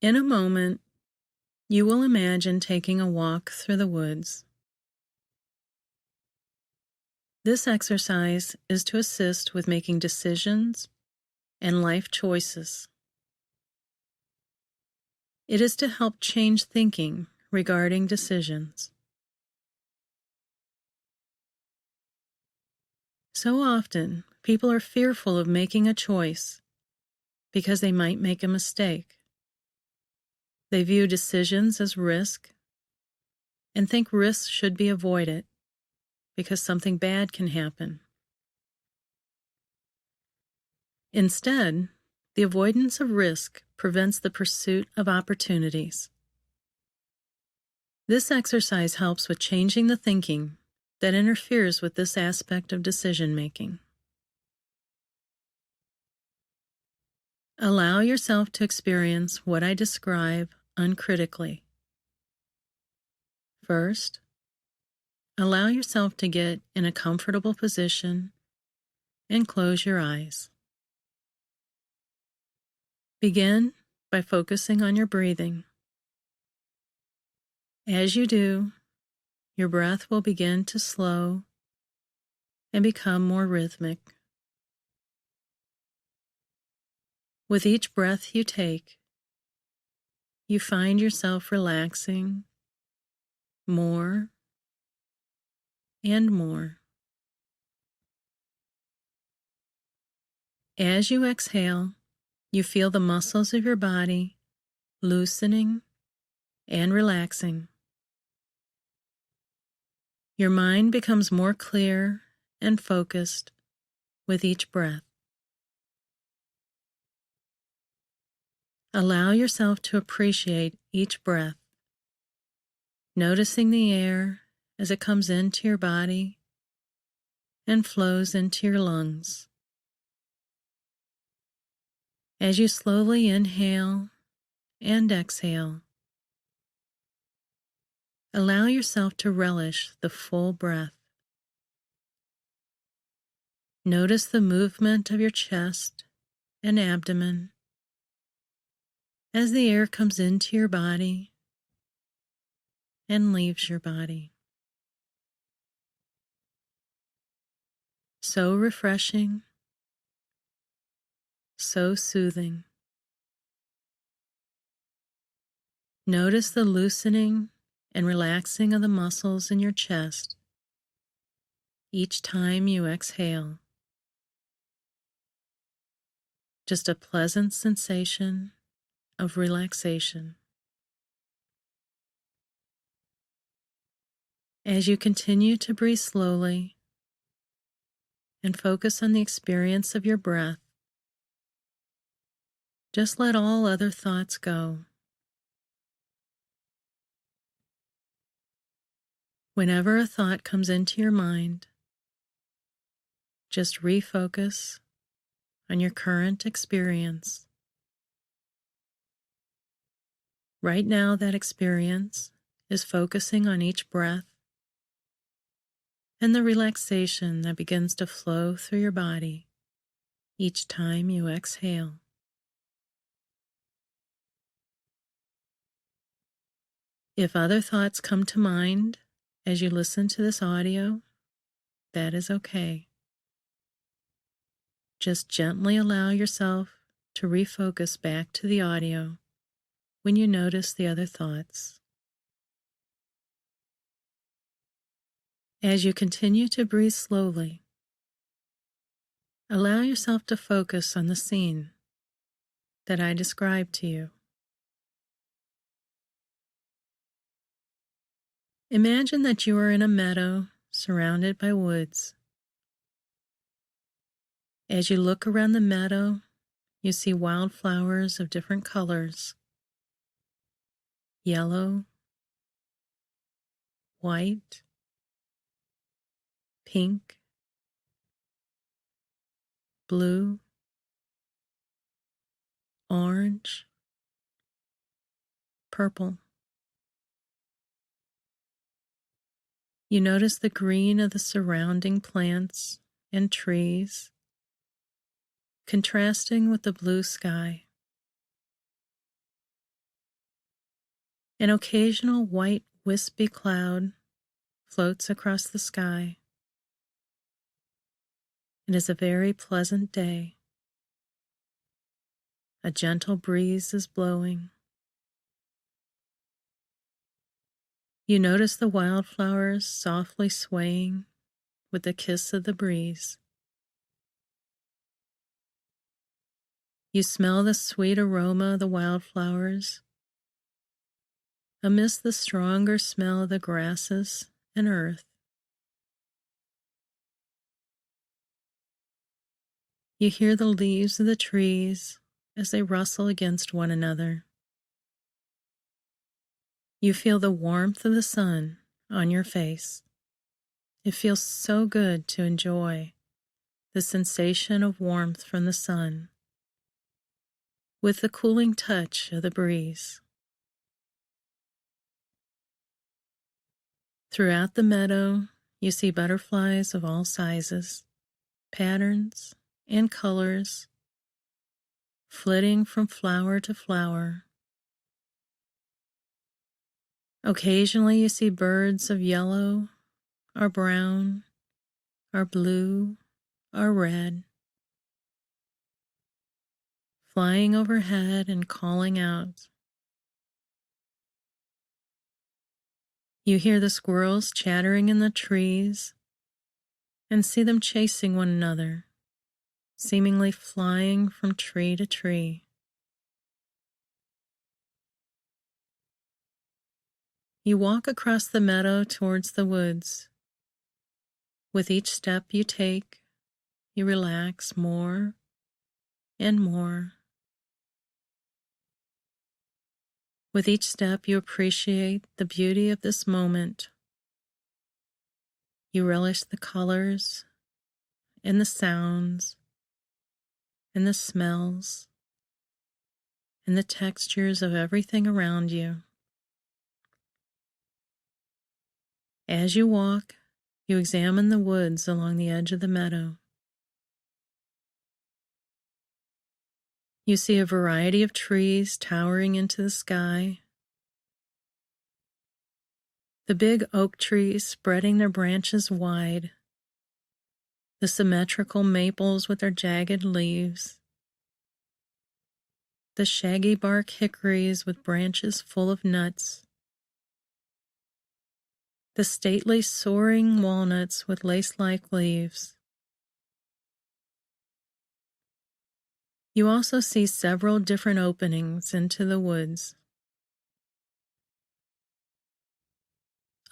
In a moment, you will imagine taking a walk through the woods. This exercise is to assist with making decisions and life choices. It is to help change thinking regarding decisions. So often, people are fearful of making a choice because they might make a mistake. They view decisions as risk and think risks should be avoided because something bad can happen. Instead, the avoidance of risk prevents the pursuit of opportunities. This exercise helps with changing the thinking that interferes with this aspect of decision-making. Allow yourself to experience what I describe uncritically. First, allow yourself to get in a comfortable position and close your eyes. Begin by focusing on your breathing. As you do, your breath will begin to slow and become more rhythmic. With each breath you take, you find yourself relaxing more and more. As you exhale, you feel the muscles of your body loosening and relaxing. Your mind becomes more clear and focused with each breath. Allow yourself to appreciate each breath, noticing the air as it comes into your body and flows into your lungs. As you slowly inhale and exhale, allow yourself to relish the full breath. Notice the movement of your chest and abdomen as the air comes into your body and leaves your body. So refreshing, so soothing. Notice the loosening and relaxing of the muscles in your chest each time you exhale. Just a pleasant sensation of relaxation. As you continue to breathe slowly and focus on the experience of your breath, just let all other thoughts go. Whenever a thought comes into your mind, just refocus on your current experience. Right now, that experience is focusing on each breath and the relaxation that begins to flow through your body each time you exhale. If other thoughts come to mind as you listen to this audio, that is okay. Just gently allow yourself to refocus back to the audio when you notice the other thoughts. As you continue to breathe slowly, allow yourself to focus on the scene that I described to you. Imagine that you are in a meadow surrounded by woods. As you look around the meadow, you see wildflowers of different colors: yellow, white, pink, blue, orange, purple. You notice the green of the surrounding plants and trees, contrasting with the blue sky. An occasional white, wispy cloud floats across the sky. It is a very pleasant day. A gentle breeze is blowing. You notice the wildflowers softly swaying with the kiss of the breeze. You smell the sweet aroma of the wildflowers amidst the stronger smell of the grasses and earth. You hear the leaves of the trees as they rustle against one another. You feel the warmth of the sun on your face. It feels so good to enjoy the sensation of warmth from the sun with the cooling touch of the breeze. Throughout the meadow, you see butterflies of all sizes, patterns, and colors, flitting from flower to flower. Occasionally you see birds of yellow, or brown, or blue, or red, flying overhead and calling out. You hear the squirrels chattering in the trees and see them chasing one another, seemingly flying from tree to tree. You walk across the meadow towards the woods. With each step you take, you relax more and more. With each step, you appreciate the beauty of this moment. You relish the colors and the sounds and the smells and the textures of everything around you. As you walk, you examine the woods along the edge of the meadow. You see a variety of trees towering into the sky. The big oak trees spreading their branches wide. The symmetrical maples with their jagged leaves. The shaggy bark hickories with branches full of nuts. The stately soaring walnuts with lace-like leaves. You also see several different openings into the woods.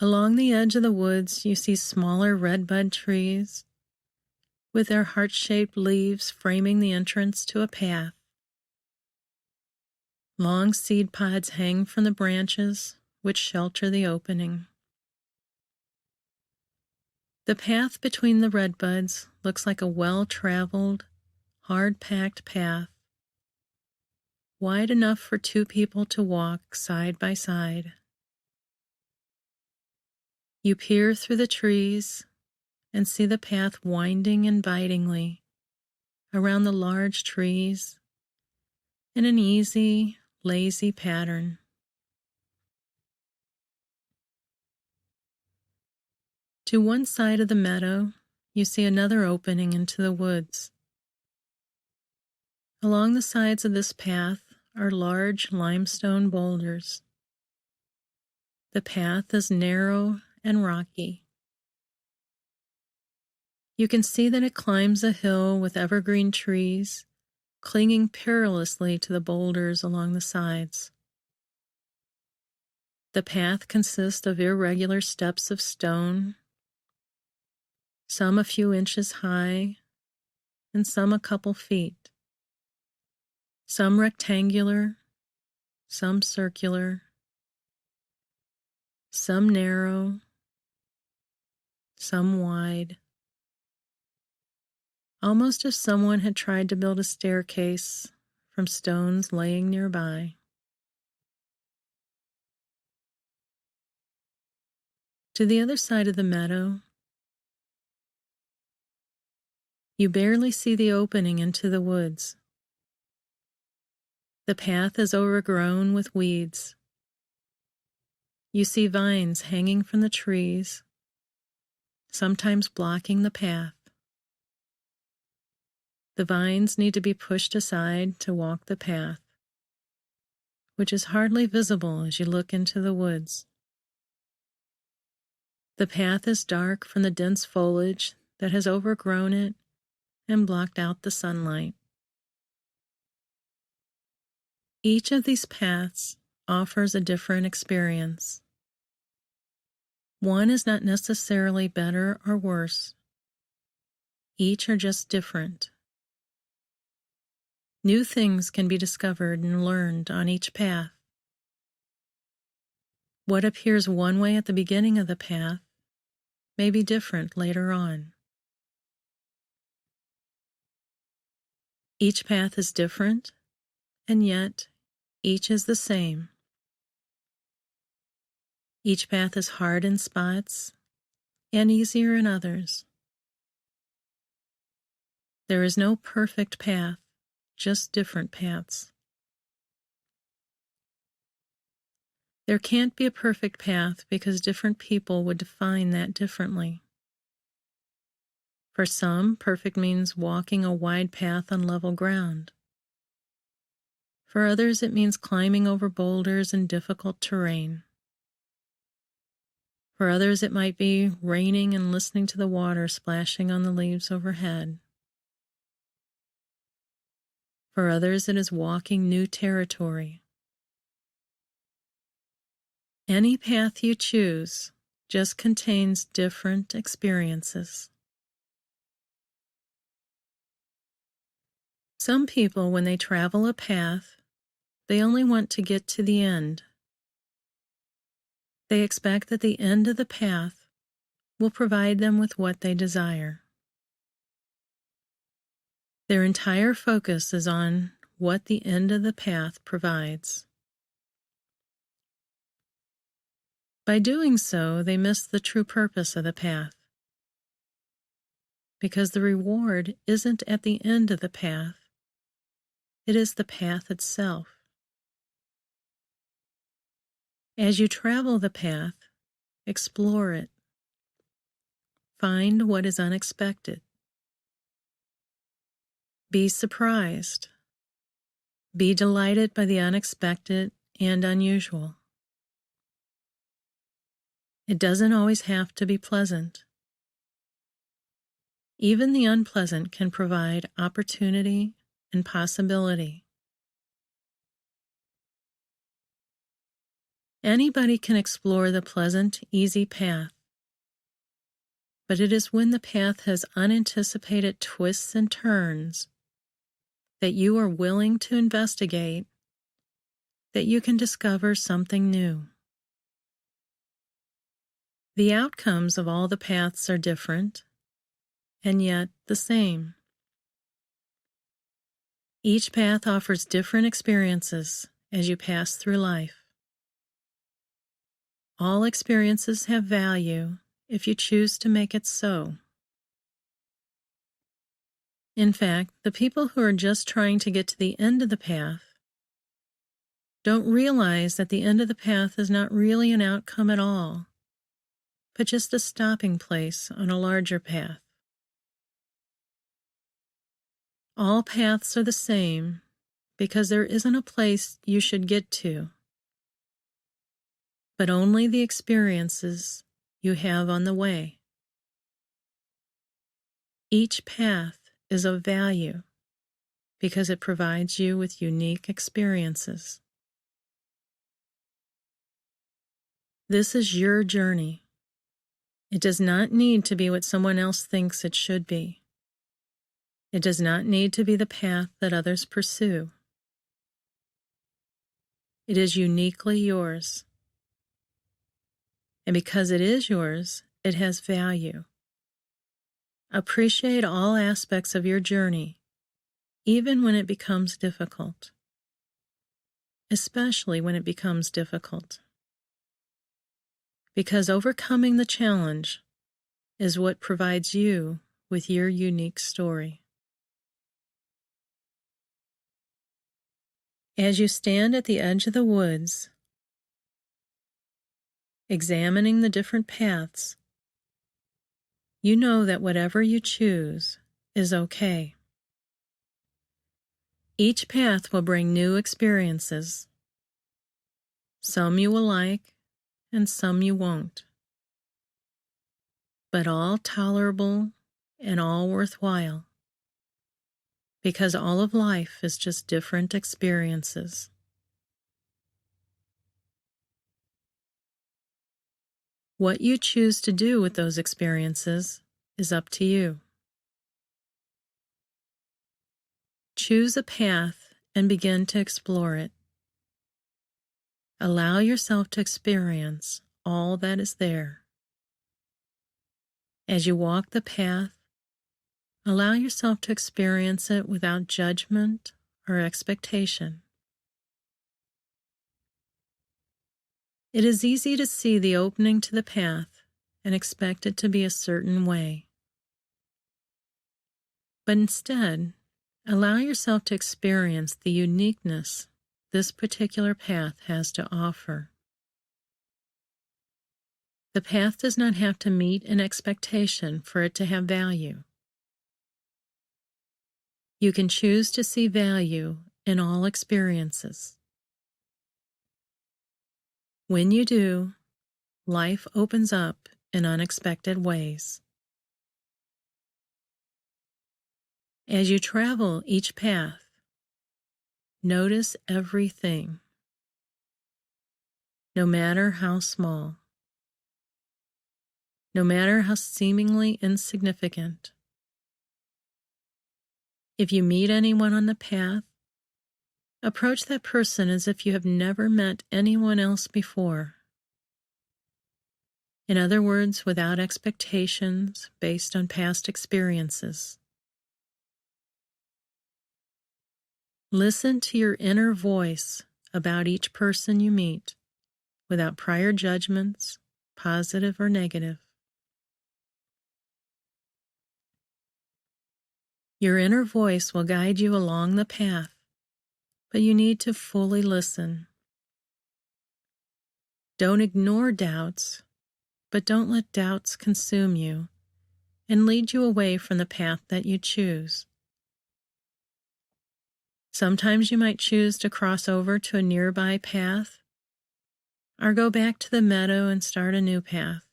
Along the edge of the woods, you see smaller redbud trees with their heart-shaped leaves framing the entrance to a path. Long seed pods hang from the branches which shelter the opening. The path between the redbuds looks like a well-traveled, hard-packed path, wide enough for two people to walk side by side. You peer through the trees and see the path winding invitingly around the large trees in an easy, lazy pattern. To one side of the meadow, you see another opening into the woods. Along the sides of this path are large limestone boulders. The path is narrow and rocky. You can see that it climbs a hill with evergreen trees clinging perilously to the boulders along the sides. The path consists of irregular steps of stone, some a few inches high and some a couple feet. Some rectangular, some circular, some narrow, some wide. Almost as someone had tried to build a staircase from stones laying nearby. To the other side of the meadow, you barely see the opening into the woods. The path is overgrown with weeds. You see vines hanging from the trees, sometimes blocking the path. The vines need to be pushed aside to walk the path, which is hardly visible as you look into the woods. The path is dark from the dense foliage that has overgrown it and blocked out the sunlight. Each of these paths offers a different experience. One is not necessarily better or worse. Each are just different. New things can be discovered and learned on each path. What appears one way at the beginning of the path may be different later on. Each path is different, and yet each is the same. Each path is hard in spots and easier in others. There is no perfect path, just different paths. There can't be a perfect path because different people would define that differently. For some, perfect means walking a wide path on level ground. For others, it means climbing over boulders and difficult terrain. For others, it might be raining and listening to the water splashing on the leaves overhead. For others, it is walking new territory. Any path you choose just contains different experiences. Some people, when they travel a path, they only want to get to the end. They expect that the end of the path will provide them with what they desire. Their entire focus is on what the end of the path provides. By doing so, they miss the true purpose of the path, because the reward isn't at the end of the path, it is the path itself. As you travel the path, explore it. Find what is unexpected. Be surprised. Be delighted by the unexpected and unusual. It doesn't always have to be pleasant. Even the unpleasant can provide opportunity and possibility. Anybody can explore the pleasant, easy path, but it is when the path has unanticipated twists and turns that you are willing to investigate that you can discover something new. The outcomes of all the paths are different, and yet the same. Each path offers different experiences as you pass through life. All experiences have value if you choose to make it so. In fact, the people who are just trying to get to the end of the path don't realize that the end of the path is not really an outcome at all, but just a stopping place on a larger path. All paths are the same because there isn't a place you should get to, but only the experiences you have on the way. Each path is of value because it provides you with unique experiences. This is your journey. It does not need to be what someone else thinks it should be. It does not need to be the path that others pursue. It is uniquely yours. And because it is yours, it has value. Appreciate all aspects of your journey, even when it becomes difficult. Especially when it becomes difficult. Because overcoming the challenge is what provides you with your unique story. As you stand at the edge of the woods, Examining the different paths, you know that whatever you choose is okay. Each path will bring new experiences. Some you will like, and some you won't. But all tolerable and all worthwhile, because all of life is just different experiences. What you choose to do with those experiences is up to you. Choose a path and begin to explore it. Allow yourself to experience all that is there. As you walk the path, allow yourself to experience it without judgment or expectation. It is easy to see the opening to the path and expect it to be a certain way. But instead, allow yourself to experience the uniqueness this particular path has to offer. The path does not have to meet an expectation for it to have value. You can choose to see value in all experiences. When you do, life opens up in unexpected ways. As you travel each path, notice everything, no matter how small, no matter how seemingly insignificant. If you meet anyone on the path, approach that person as if you have never met anyone else before. In other words, without expectations based on past experiences. Listen to your inner voice about each person you meet, without prior judgments, positive or negative. Your inner voice will guide you along the path, but you need to fully listen. Don't ignore doubts, but don't let doubts consume you and lead you away from the path that you choose. Sometimes you might choose to cross over to a nearby path, or go back to the meadow and start a new path.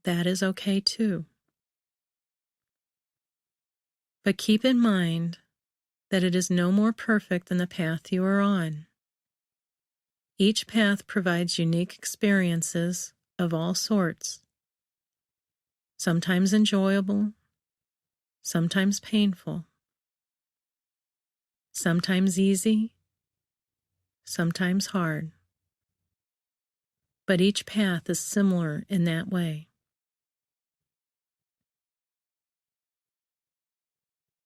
That is okay too. But keep in mind that it is no more perfect than the path you are on. Each path provides unique experiences of all sorts, sometimes enjoyable, sometimes painful, sometimes easy, sometimes hard. But each path is similar in that way.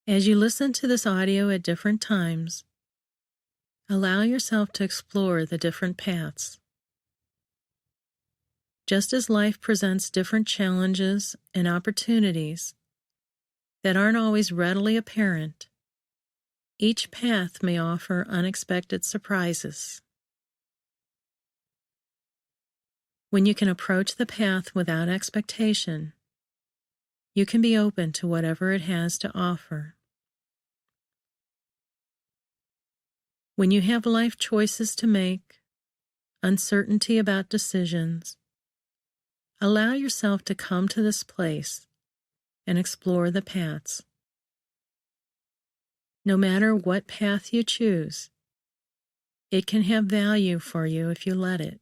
As you listen to this audio at different times, allow yourself to explore the different paths. Just as life presents different challenges and opportunities that aren't always readily apparent, each path may offer unexpected surprises. When you can approach the path without expectation, you can be open to whatever it has to offer. When you have life choices to make, uncertainty about decisions, allow yourself to come to this place and explore the paths. No matter what path you choose, it can have value for you if you let it.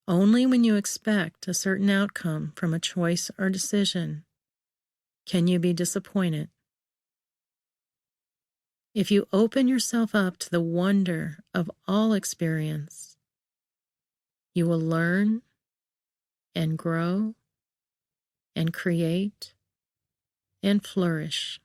Only when you expect a certain outcome from a choice or decision can you be disappointed. If you open yourself up to the wonder of all experience, you will learn and grow and create and flourish.